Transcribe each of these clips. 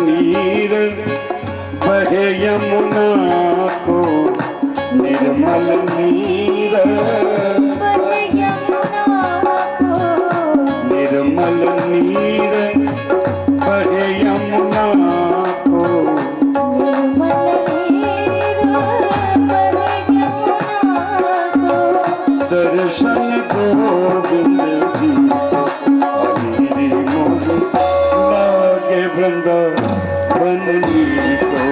नीर बहे यमुना को, निर्मल नीर बहे यमुना को, निर्मल नीर बहे यमुना को, निर्मल नीर बहे यमुना को, दर्शन गोविंद की हरि मोहि लागे वृंदावन को।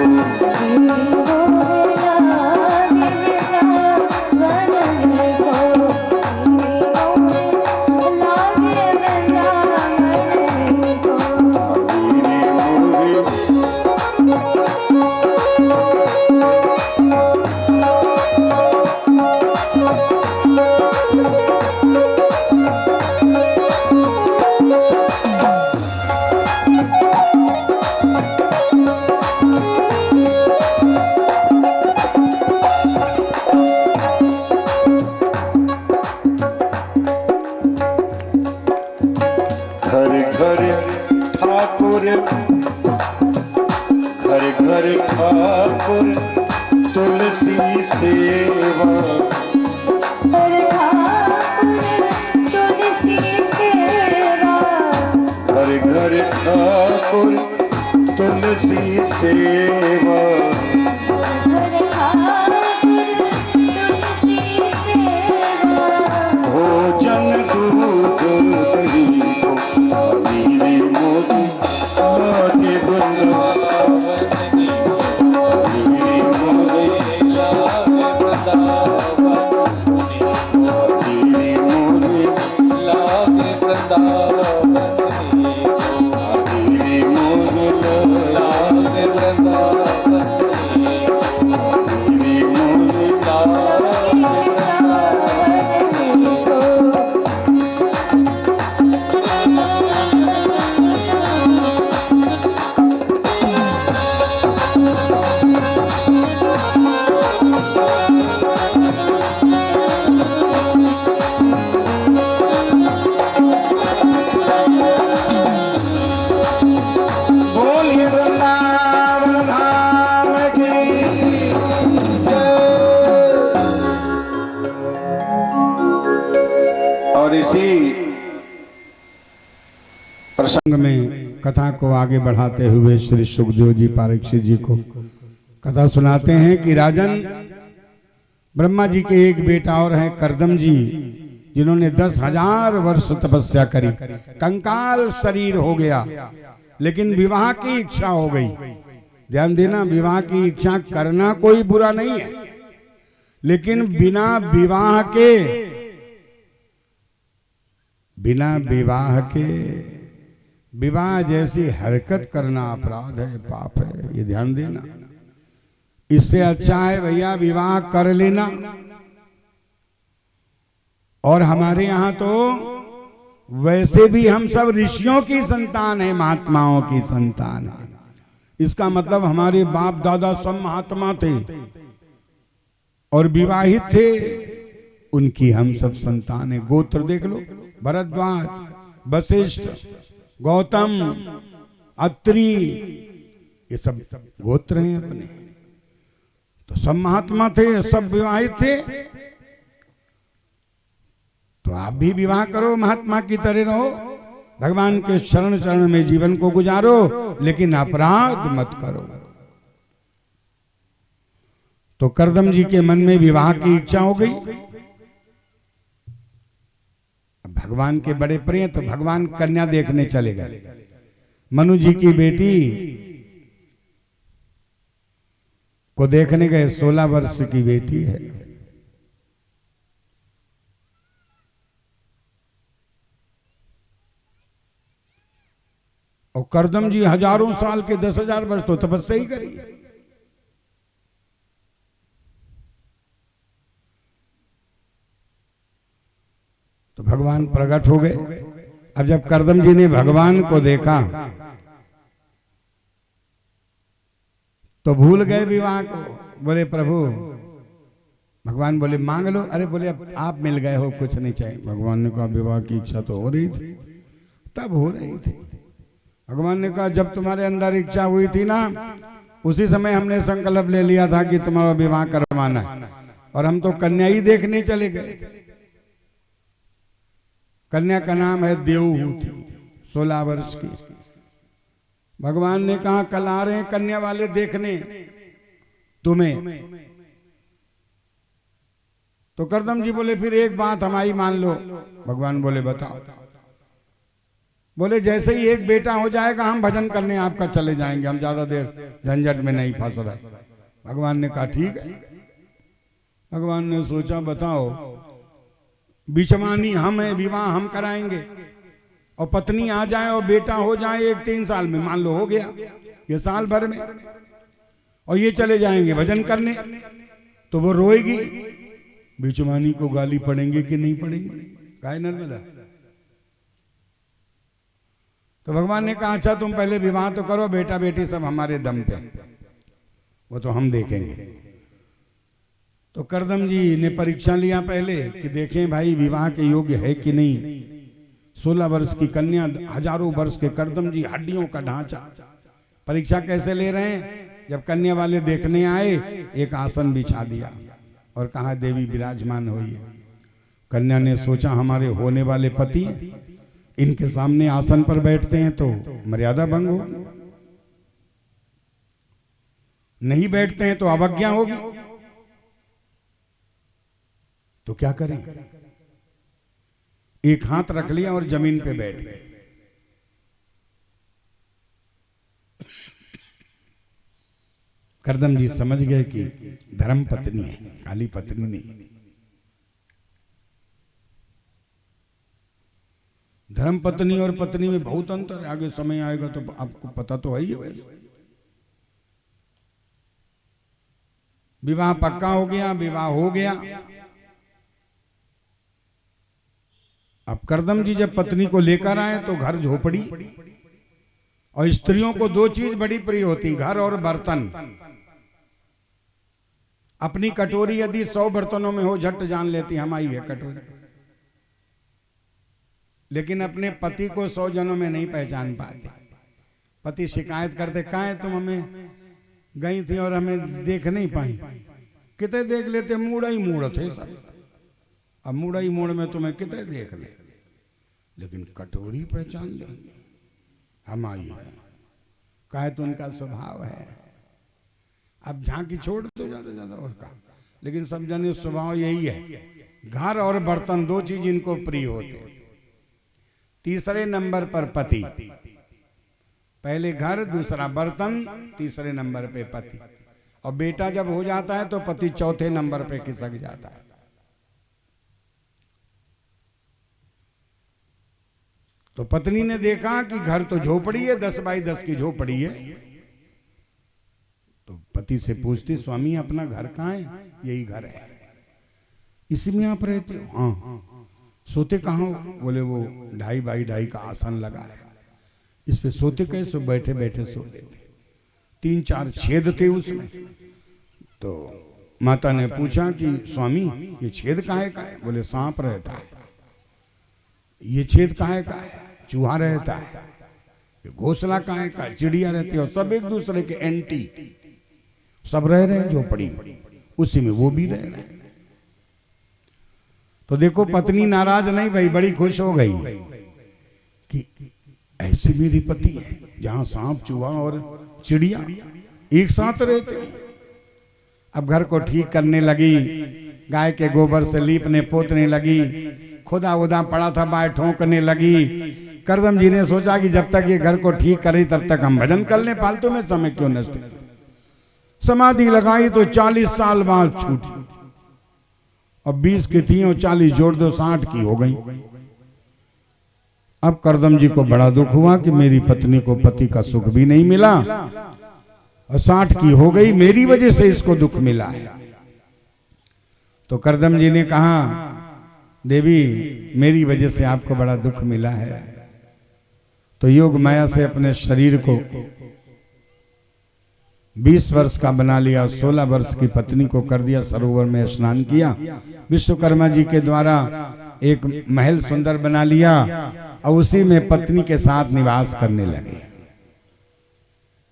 घर घर ठाकुर तुलसी सेवा, घर घर ठाकुर तुलसी सेवा, भोजन दूध दही हरि मोहि लागे वृंदावन प्रसंग में कथा को आगे बढ़ाते हुए श्री सुखदेव जी परीक्षित जी को कथा सुनाते हैं कि राजन, ब्रह्मा जी के एक बेटा और हैं करदम जी, जिन्होंने 10,000 वर्ष तपस्या करी, कंकाल शरीर हो गया, लेकिन विवाह की इच्छा हो गई। ध्यान देना, विवाह की इच्छा करना कोई बुरा नहीं है, लेकिन बिना विवाह के विवाह जैसी हरकत करना अपराध है, पाप है, ये ध्यान देना। इससे अच्छा है भैया विवाह कर लेना। और हमारे यहाँ तो वैसे भी हम सब ऋषियों की संतान है, महात्माओं की संतान है। इसका मतलब हमारे बाप दादा सब महात्मा थे और विवाहित थे, उनकी हम सब संतान है। गोत्र देख लो, भरद्वाज, वशिष्ठ, गौतम, अत्रि, ये सब गोत्र हैं अपने। तो सब महात्मा थे, सब विवाहित थे। तो आप भी विवाह करो, महात्मा की तरह रहो, भगवान के शरण चरण में जीवन को गुजारो, लेकिन अपराध मत करो। तो करदम जी के मन में विवाह की इच्छा हो गई। भगवान के बड़े प्रिय, तो भगवान कन्या देखने चले गए। मनु जी की बेटी को देखने गए, 16 वर्ष की बेटी है। और करदम जी हजारों साल के 10,000 वर्ष तो तपस्या ही करी। तो भगवान प्रकट हो गए। अब जब करदम जी ने भगवान को देखा तो भूल गए विवाह को। बोले प्रभु, भगवान बोले मांग लो। अरे बोले अब आप मिल गए हो, कुछ नहीं चाहिए। भगवान ने कहा विवाह की इच्छा तो हो रही थी, तब हो रही थी, भगवान ने कहा जब तुम्हारे अंदर इच्छा हुई थी ना, उसी समय हमने संकल्प ले लिया था कि तुम्हारा विवाह करवाना है, और हम तो कन्या ही देखने चले गए। कन्या का नाम है देवहूति, 16 वर्ष की। भगवान ने कहा कल आ रहे हैं कन्या वाले देखने तुम्हें। तो करदम जी बोले फिर एक बात हमारी मान लो। भगवान बोले बताओ। बोले जैसे ही एक बेटा हो जाएगा हम भजन करने आपका चले जाएंगे, हम ज्यादा देर झंझट में नहीं फंस रहे। भगवान ने कहा ठीक है। भगवान ने सोचा बताओ, बिचमानी हम है, विवाह हम कराएंगे, और पत्नी आ जाए और बेटा हो जाए 1-3 साल में, मान लो हो गया ये साल भर में, और ये चले जाएंगे भजन करने, तो वो रोएगी, बिचमानी को गाली पड़ेंगे कि नहीं पड़ेंगे? काय नर्मदा। तो भगवान ने कहा अच्छा तुम पहले विवाह तो करो, बेटा बेटी सब हमारे दम पे, वो तो हम देखेंगे। तो करदम जी ने परीक्षा लिया पहले कि देखें भाई विवाह के योग्य है कि नहीं। 16 वर्ष की कन्या, हजारों वर्ष के करदम जी, हड्डियों का ढांचा। परीक्षा कैसे ले रहे हैं? जब कन्या वाले देखने आए, एक आसन बिछा दिया और कहा देवी विराजमान होइए। कन्या ने सोचा हमारे होने वाले पति इनके सामने आसन पर बैठते हैं तो मर्यादा भंग होगी, नहीं बैठते हैं तो अवज्ञा होगी, तो क्या करें? एक हाथ रख लिया और जमीन पे बैठ गए। करदम जी समझ गए कि धर्म पत्नी है, काली पत्नी नहीं। धर्म पत्नी और पत्नी में बहुत अंतर है, आगे समय आएगा तो आपको पता तो है ही है। वैसे विवाह पक्का हो गया, विवाह हो गया। अब करदम जी जब पत्नी को लेकर आए तो घर झोपड़ी, और स्त्रियों को 2 चीज बड़ी प्रिय होती, घर और बर्तन। अपनी कटोरी यदि 100 बर्तनों में हो झट जान लेती हमारी है कटोरी, लेकिन अपने पति को 100 जनों में नहीं पहचान पाते। पति शिकायत करते कहाँ है तुम, हमें गई थी और हमें देख नहीं पाई। कितने देख लेते, मूड़ा ही मूड़ थे सब। अब मूड़ा ही मूड़ में तुम्हें कितने देख ले, लेकिन कटोरी पहचान लेंगे हमारी है। कहे तो उनका स्वभाव है। अब झांकी छोड़ दो ज्यादा ज्यादा उसका, लेकिन सब जने स्वभाव यही है। घर और बर्तन 2 चीज इनको प्रिय होते। तीसरे नंबर पर पति, पहले घर, दूसरा बर्तन, तीसरे नंबर पे पति। और बेटा जब हो जाता है तो पति चौथे नंबर पे खिसक जाता है। तो पत्नी ने देखा कि घर तो झोपड़ी है, 10 बाई 10 की झोपड़ी है। तो पति से पूछती स्वामी अपना घर कहाँ है? यही घर है। इसी में आप रहते हो? हाँ। सोते कहाँ हो? बोले वो 2.5 बाई 2.5 का आसन लगा है, इस पे सोते कैसे? बैठे बैठे सो लेते। 3-4 छेद थे उसमें। तो माता ने पूछा कि स्वामी ये छेद काहे का है? बोले सांप रहता है। ये छेद काहे का है? चूहा रहता है। ये घोंसला काहे का? चिड़िया रहती है। और सब एक दूसरे के एंटी, सब रह रहे हैं झोपड़ी में, उसी में वो भी रह रहे हैं। तो देखो पत्नी नाराज नहीं भाई, बड़ी खुश हो गई कि ऐसी मेरी पति है जहां सांप, चूहा और चिड़िया एक साथ रहते हैं। अब घर को ठीक करने लगी, गाय के गोबर से लीपने पोतने लगी, खुदा उदा पड़ा था बाय ठोंकने लगी। करदम जी ने सोचा कि जब तक ये घर को ठीक करे तब तक हम भजन कर लें, फालतू में समय क्यों नष्ट करें। समाधि लगाई तो 40 साल बाद छूटी, और 20 की थी और 40 जोड़ दो 60 की हो गई। अब करदम जी को बड़ा दुख हुआ कि मेरी पत्नी को पति का सुख भी नहीं मिला और 60 की हो गई, मेरी वजह से इसको दुख मिला है। तो करदम जी ने कहा देवी मेरी वजह से आपको बड़ा दुख मिला है। तो योग माया से अपने शरीर को 20 वर्ष का बना लिया, 16 वर्ष की पत्नी को कर दिया, सरोवर में स्नान किया, विश्वकर्मा जी के द्वारा एक महल सुंदर बना लिया और उसी में पत्नी के साथ निवास करने लगे।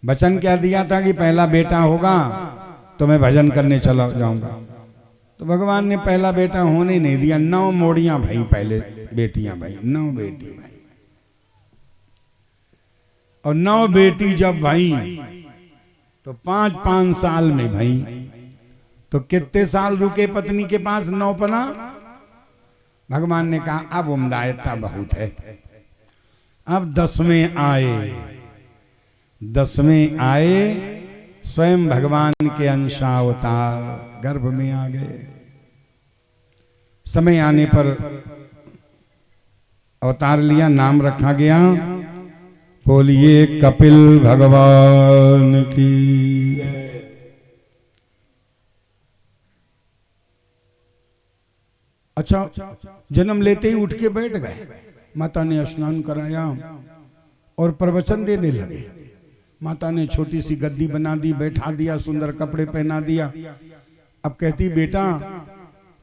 वचन क्या दिया था कि पहला बेटा होगा तो मैं भजन करने चला जाऊंगा। तो भगवान ने पहला बेटा होने नहीं दिया, 9 मोड़ियां भाई, पहले बेटियां भाई, 9 बेटी भाई। और 9 बेटी जब भाई तो 5-5 साल में भाई, तो कितने साल रुके पत्नी के पास? 9 पना। भगवान ने कहा अब उम्दायता बहुत है, अब 10वें आए, स्वयं भगवान के अंशावतार गर्भ में आ गए। समय आने पर अवतार लिया, नाम रखा गया, बोलिए कपिल भगवान की। अच्छा, जन्म लेते ही उठ के बैठ गए। माता ने स्नान कराया और प्रवचन देने लगे। माता ने छोटी सी गद्दी बना दी, बैठा दिया, सुंदर कपड़े पहना दिया। अब कहती बेटा,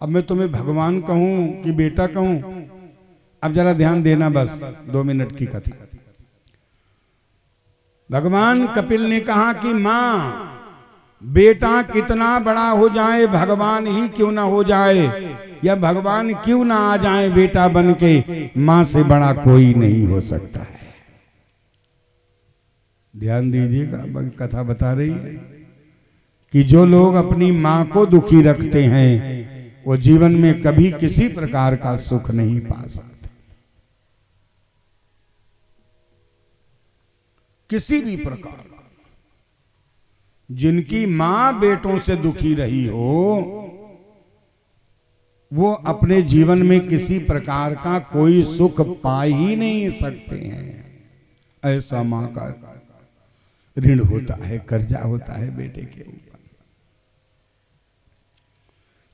अब मैं तुम्हें भगवान कहूं कि बेटा कहूं? अब जरा ध्यान देना, बस 2 मिनट की कथा। भगवान कपिल ने कहा कि मां, बेटा कितना बड़ा हो जाए, भगवान ही क्यों ना हो जाए, या भगवान क्यों ना आ जाए बेटा बन के, मां से बड़ा कोई नहीं हो सकता है। ध्यान दीजिएगा, कथा बता रही है कि जो लोग अपनी मां को दुखी रखते हैं वो जीवन में कभी किसी प्रकार का सुख नहीं पा सकते। किसी भी प्रकार का। जिनकी मां बेटों से दुखी रही हो वो अपने जीवन में किसी प्रकार का कोई सुख पा ही नहीं सकते हैं। ऐसा मां का ऋण होता है, कर्जा होता है बेटे के ऊपर।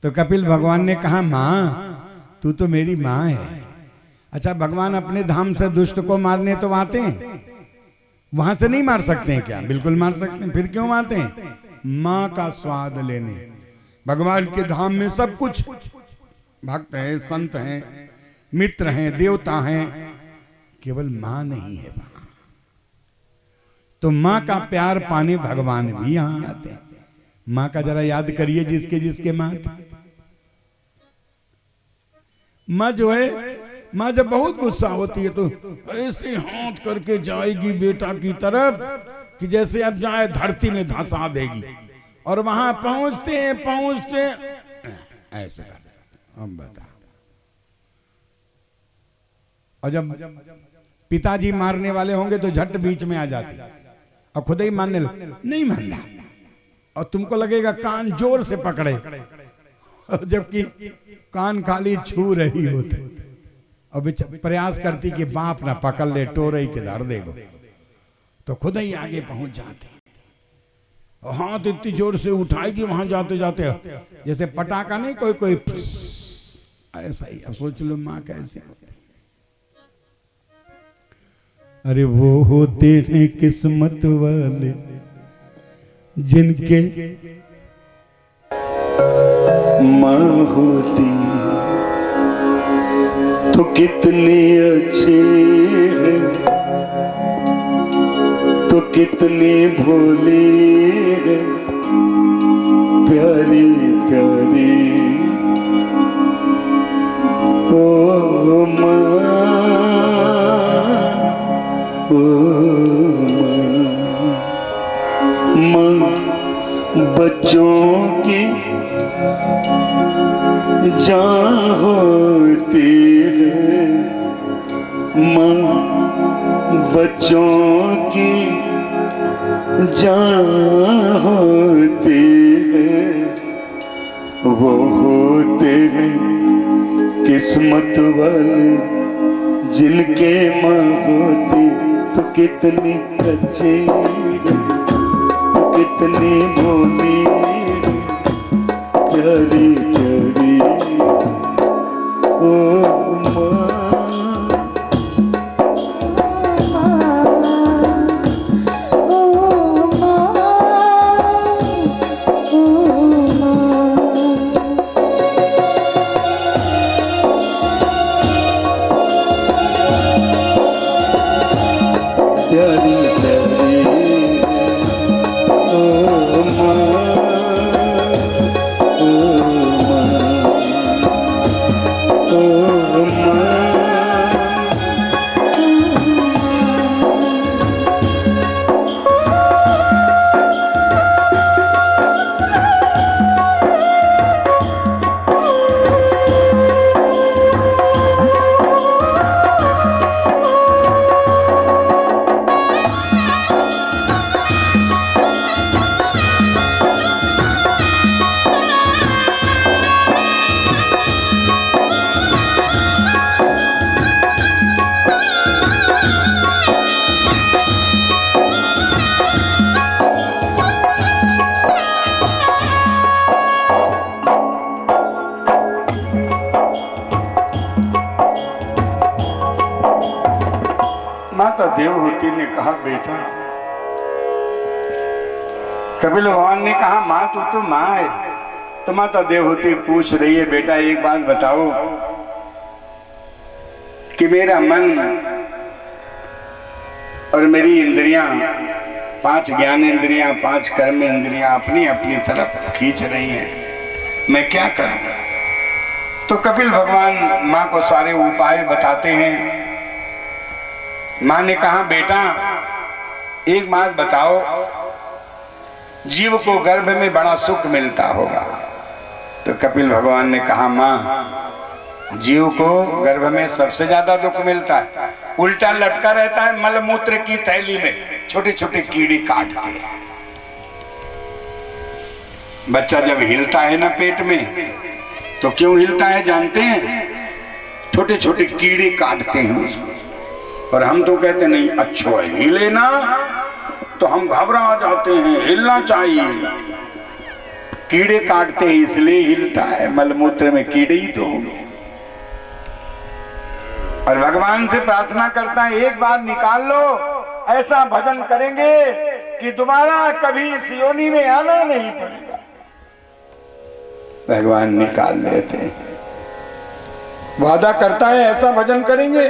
तो कपिल भगवान ने कहा मां, तू तो मेरी मां है। अच्छा, भगवान अपने धाम से दुष्ट को मारने तो आते हैं, वहां से नहीं मार सकते हैं क्या? बिल्कुल मार सकते हैं। फिर क्यों आते हैं? मां का स्वाद लेने। भगवान के धाम में सब कुछ, भक्त हैं, संत हैं, मित्र हैं, देवता हैं, केवल मां नहीं है वहां। तो मां का प्यार पाने भगवान भी यहां आते हैं। मां का जरा याद करिए, जिसके जिसके मां थी। मां जो है, मां जब बहुत गुस्सा होती है तो ऐसे हाथ करके जाएगी बेटा की तरफ कि जैसे अब जाए धरती में धंसा देगी। और वहां पहुंचते ऐसे कर, हम बता। और जब पिताजी मारने वाले होंगे तो झट बीच में आ जाती और खुद ही मारने नहीं मान रहा, और तुमको लगेगा कान जोर से पकड़े, जबकि कान खाली छू रही होती और प्रयास करती कि बाप ना पकड़ ले, टोरई के धर देगो, तो खुद ही आगे पहुंच जाते। और हाथ इतनी जोर से उठाएगी वहां जाते जाते, जैसे पटाखा नहीं, कोई ऐसा ही। अब सोच लो मां कैसी होती। अरे वो होते हैं किस्मत वाले जिनके मां होती तो कितने अच्छे हैं, तो कितने भोले हैं, प्यारे प्यारे। ओ मां, मां बच्चों की जान होती है, मां बच्चों की जान होती है। वो होते हैं किस्मत वाले जिनके मां होती तो कितनी अच्छी, कितनी भोली, प्यारी प्यारी। ओ मां, प्यारी प्यारी। कपिल भगवान ने कहा माँ तू तो माँ है, तो माता देवहूति पूछ रही है बेटा एक बात बताओ कि मेरा मन और मेरी इंद्रियां, 5 ज्ञान इंद्रियां, 5 कर्म इंद्रियां अपनी अपनी तरफ खींच रही हैं, मैं क्या करूं? तो कपिल भगवान माँ को सारे उपाय बताते हैं। माँ ने कहा बेटा एक बात बताओ, जीव को गर्भ में बड़ा सुख मिलता होगा। तो कपिल भगवान ने कहा माँ जीव को गर्भ में सबसे ज्यादा दुख मिलता है, उल्टा लटका रहता है मलमूत्र की थैली में, छोटे छोटे कीड़े काटते हैं। बच्चा जब हिलता है ना पेट में, तो क्यों हिलता है जानते हैं? छोटे छोटे कीड़े काटते हैं उसको। और हम तो कहते नहीं अच्छा हिले ना, तो हम घबरा जाते हैं, हिलना चाहिए। कीड़े काटते हैं इसलिए हिलता है, मलमूत्र में कीड़े ही तो होंगे। और भगवान से प्रार्थना करता है एक बार निकाल लो, ऐसा भजन करेंगे कि दोबारा कभी इस योनि में आना नहीं पड़ेगा। भगवान निकाल लेते हैं, वादा करता है ऐसा भजन करेंगे,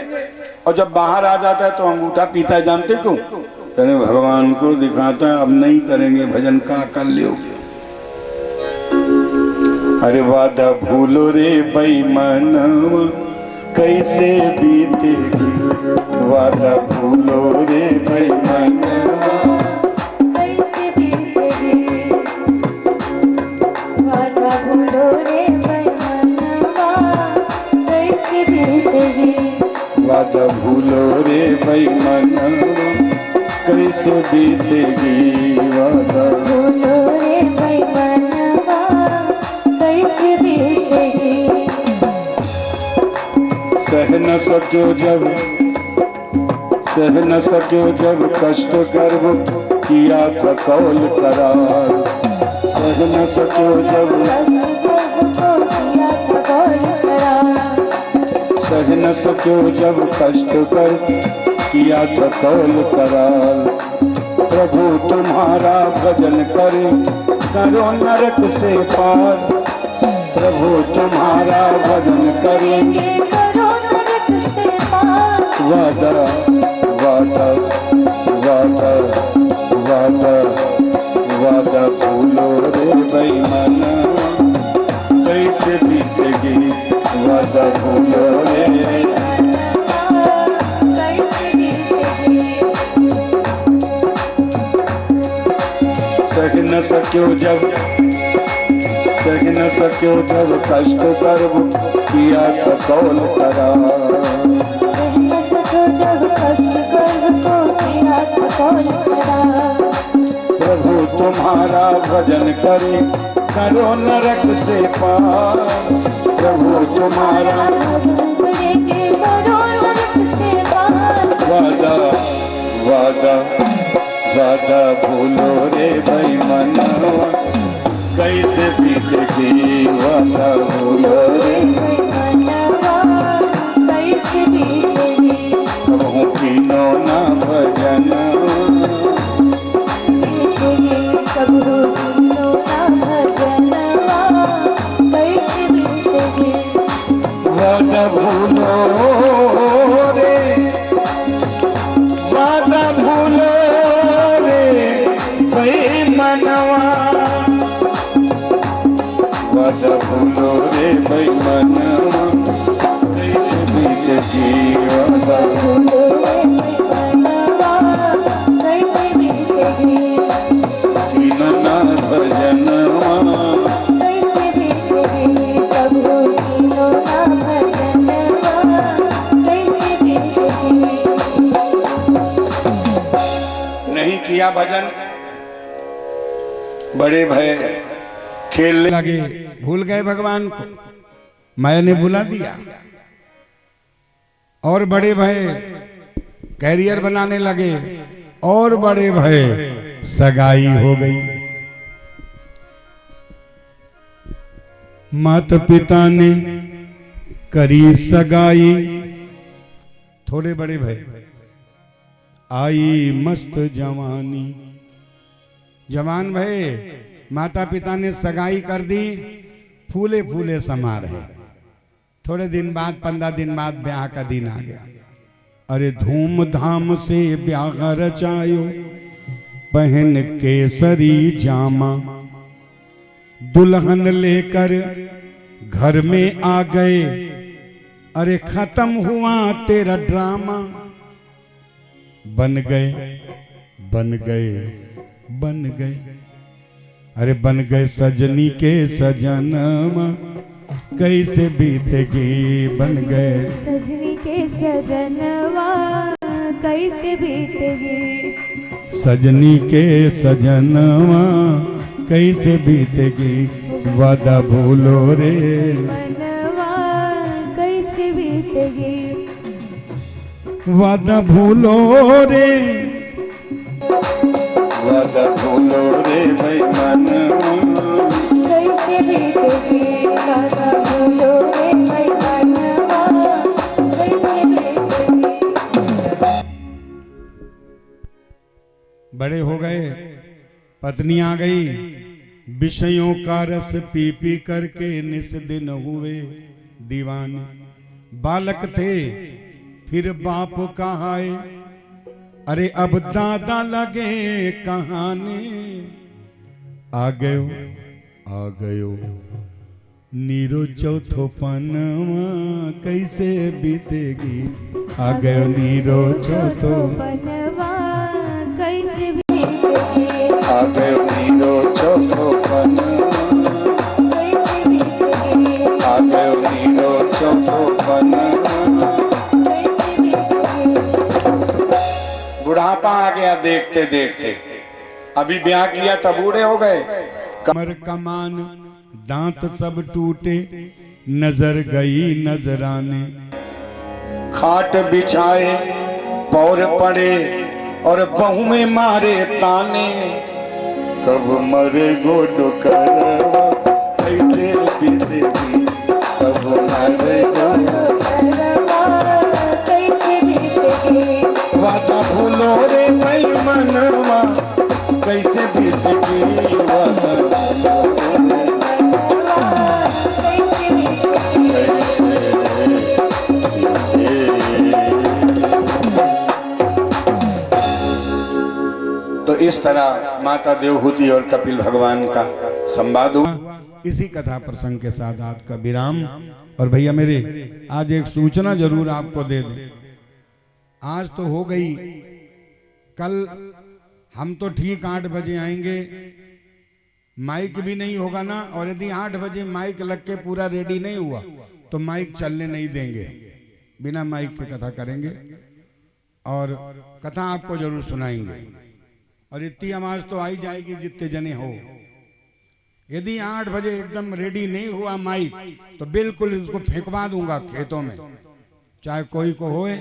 और जब बाहर आ जाता है तो अंगूठा पीता है। जानते क्यों? अरे भगवान को दिखाता है अब नहीं करेंगे भजन, का कर लियो। अरे वादा भूलो रे बेईमानवा कैसे बीतेगी, वादा भूलो रे बेईमानवा कैसे बीतेगी, वादा भूलो रे बेईमानवा कैसे बीतेगी, वादा भूलो रे बेईमानवा कैसे बीतेगी, वादा भूलो रे बेईमानवा कैसे बीतेगी। सह न सक्यो जब कष्ट गर्भ किया था कौल करार, सह न सक्यो जब सह न सक्यो जब कष्ट गर्भ किया था कौल करार, प्रभु तुम्हारा भजन करे करो नरक से पार, प्रभु तुम्हारा भजन करेंगे करो नरक से पार, वादा वादा वादा वादा वादा भूलो रे बेईमाना कैसे बीतेगी, वादा भूलो रे कैसे बीतेगी। सह न सक्यो जब कष्ट कर्म किया था कौल करार, सह न सक्यो जब कष्ट कर्म को किया था कौल करार, प्रभु तुम्हारा भजन करे करो नरक से पार, प्रभु तुम्हारा भजन करेंगे करो नरक से पार, वादा वादा वादा भूलो रे बेईमानवा कैसे बीतेगी, वादा भूलो रे बेईमानवा कैसे बीतेगी, प्रभु कीनो ना भजन बीतेगी, प्रभु कीनो ना भजनवा कैसे बीतेगी, वादा भूलो रे वादा भूलो रे बेईमानवा, वादा भूलो रे बेईमानवा कैसे बीतेगी, वादा भूलो रे बेईमानवा कैसे बीतेगी, कीनो ना भजनवा कैसे बीतेगी, प्रभु कीनो ना भजनवा कैसे बीतेगी। नहीं किया भजन, बड़े भय खेलने लगे, भूल गए भगवान को, मैंने बुला दिया, और बड़े भय कैरियर बनाने लगे, और बड़े भय सगाई हो गई। माता पिता ने करी सगाई, थोड़े बड़े भय आई मस्त जवानी, जवान भये, माता पिता ने सगाई कर दी, फूले फूले समा रहे। थोड़े दिन बाद 15 दिन बाद ब्याह का दिन आ गया। अरे धूमधाम से ब्याह रचायो, पहन केसरी जामा, दुल्हन लेकर घर में आ गए। अरे खत्म हुआ तेरा ड्रामा। बन गए बन गए बन गए, अरे बन गए सजनी के सजनमा, कैसे बीतेगी। बन गए सजनी के सजनवा, कैसे बीतेगी। सजनी के सजनवा, कैसे बीतेगी। वादा भूलो रे मनवा, कैसे बीतेगी। वादा भूलो रे, वादा भूलो रे भाई मनवा, कैसे बीतेगी। वादा भूलो रे भाई मनवा, कैसे बीतेगी। बड़े हो गए, पत्नी आ गई, विषयों का रस पी पी करके निस दिन हुए दीवाने। बालक थे फिर बाप कहाए, अरे अब दादा लगे कहाने। आ गयो नीरो चौथो पनवा, कैसे बीतेगी। आ गयो नीरो चौथो बनवा, कैसे बीतेगी। आ गयो नीरो चौथो पनवा, कैसे बीतेगी। आ गयो नीरो चौथो पनवा। कैसे बीतेगी। बुढ़ापा आ गया देखते देखते, अभी ब्याह किया तब बूढ़े हो गए। कमर कमान दांत सब टूटे, नजर गई नजराने। खाट बिछाए पौर पड़े, और बहू में मारे ताने। कब मरे गोडो करवा, कैसे बीतेगी। कब मरे गोडो, कैसे बीतेगी। वादा भूलो रे भाई मनवा, कैसे बीतेगी। वादा भूलो रे मनवा, कैसे बीतेगी। तो इस तरह माता देवहूति और कपिल भगवान का संवाद हुआ। इसी कथा प्रसंग के साथ आज का विराम। और भैया मेरे, आज एक सूचना जरूर आपको दे दें। आज तो हो गई, कल हम तो ठीक 8 बजे आएंगे, माइक भी नहीं होगा ना। और यदि 8 बजे माइक लग के पूरा रेडी नहीं हुआ तो माइक चलने नहीं देंगे, बिना माइक के कथा करेंगे और कथा आपको जरूर सुनाएंगे। और इतनी आवाज तो आई जाएगी जितने जने हो। यदि 8 बजे एकदम रेडी नहीं हुआ माइक तो बिल्कुल इसको फेंकवा दूंगा खेतों में, चाहे कोई को होए।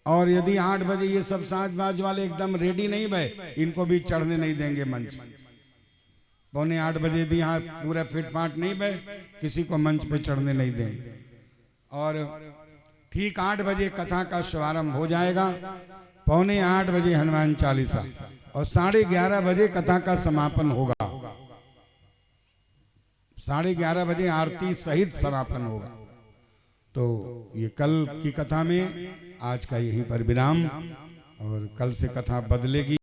और यदि 8 बजे ये सब साजबाज वाले एकदम रेडी नहीं भय, इनको भी चढ़ने नहीं देंगे मंच। 7:45 बजे यदि यहाँ पूरा फिटफाट नहीं भय, किसी को मंच पे चढ़ने नहीं देंगे। और ठीक 8 बजे कथा का शुभारंभ हो जाएगा। 7:45 बजे हनुमान चालीसा और 11:30 बजे कथा का समापन होगा। 11:30 बजे आरती सहित समापन होगा। तो ये कल की कथा में आज का यहीं पर विराम, और कल से कथा बदलेगी।